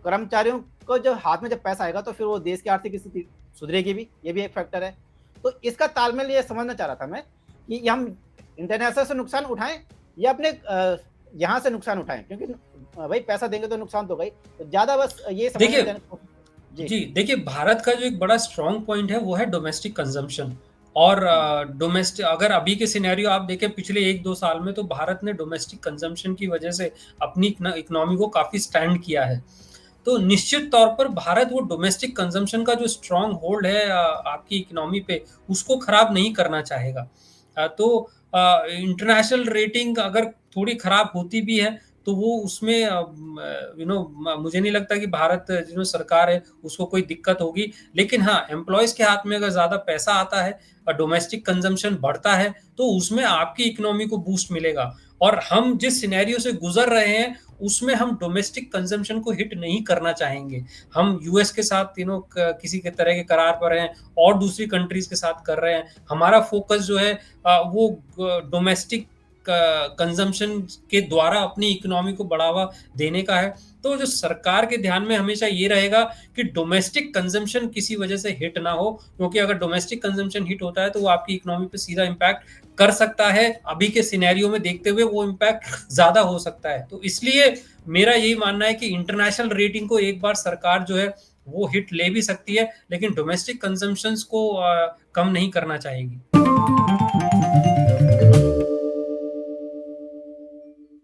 कर्मचारियों को जब हाथ में जब पैसा आएगा तो फिर वो देश की आर्थिक स्थिति सुधरेगी भी, ये भी एक फैक्टर है। तो इसका तालमेल ये समझना चाह रहा था मैं कि ये हम इंटरनेशनल से नुकसान उठाएँ या अपने यहाँ से नुकसान उठाएँ? क्योंकि भाई पैसा देंगे तो नुकसान तो होगा ही। तो ज़्यादा बस ये समझना देखिए चाह जी, जी, देखिए भारत का जो एक बड़ा स्ट्रॉन्ग पॉइंट है वो है डोमेस्टिक कंजम्पशन। और हुँ, डोमेस्टिक अगर अभी के सिनेरियो आप देखें पिछले 1-2 साल में, तो भारत ने डोमेस्टिक कंजम्पशन की वजह से अपनी इकोनॉमी को काफ़ी स्टैंड किया है। तो निश्चित तौर पर भारत वो डोमेस्टिक कंजम्पशन का जो स्ट्रॉन्ग होल्ड है आपकी इकोनॉमी पे, उसको खराब नहीं करना चाहेगा। तो इंटरनेशनल रेटिंग अगर थोड़ी खराब होती भी है, तो वो उसमें मुझे नहीं लगता कि भारत जो सरकार है उसको कोई दिक्कत होगी। लेकिन हाँ, एम्प्लॉयज के हाथ में अगर ज्यादा पैसा आता है और डोमेस्टिक कंजम्पशन बढ़ता है, तो उसमें आपकी इकोनॉमी को बूस्ट मिलेगा। और हम जिस सिनेरियो से गुजर रहे हैं उसमें हम डोमेस्टिक कंजम्पशन को हिट नहीं करना चाहेंगे। हम यूएस के साथ किसी के तरह के करार पर हैं और दूसरी कंट्रीज के साथ कर रहे हैं। हमारा फोकस जो है वो डोमेस्टिक कंजम्पशन के द्वारा अपनी इकोनॉमी को बढ़ावा देने का है। तो जो सरकार के ध्यान में हमेशा ये रहेगा कि डोमेस्टिक कंजम्पशन किसी वजह से हिट ना हो, क्योंकि अगर डोमेस्टिक कंजम्पशन हिट होता है तो वो आपकी इकोनॉमी पे सीधा इम्पैक्ट कर सकता है। अभी के सिनेरियो में देखते हुए वो इम्पैक्ट ज्यादा हो सकता है। तो इसलिए मेरा यही मानना है कि इंटरनेशनल रेटिंग को एक बार सरकार जो है वो हिट ले भी सकती है, लेकिन डोमेस्टिक कंजम्पशन को कम नहीं करना चाहेगी।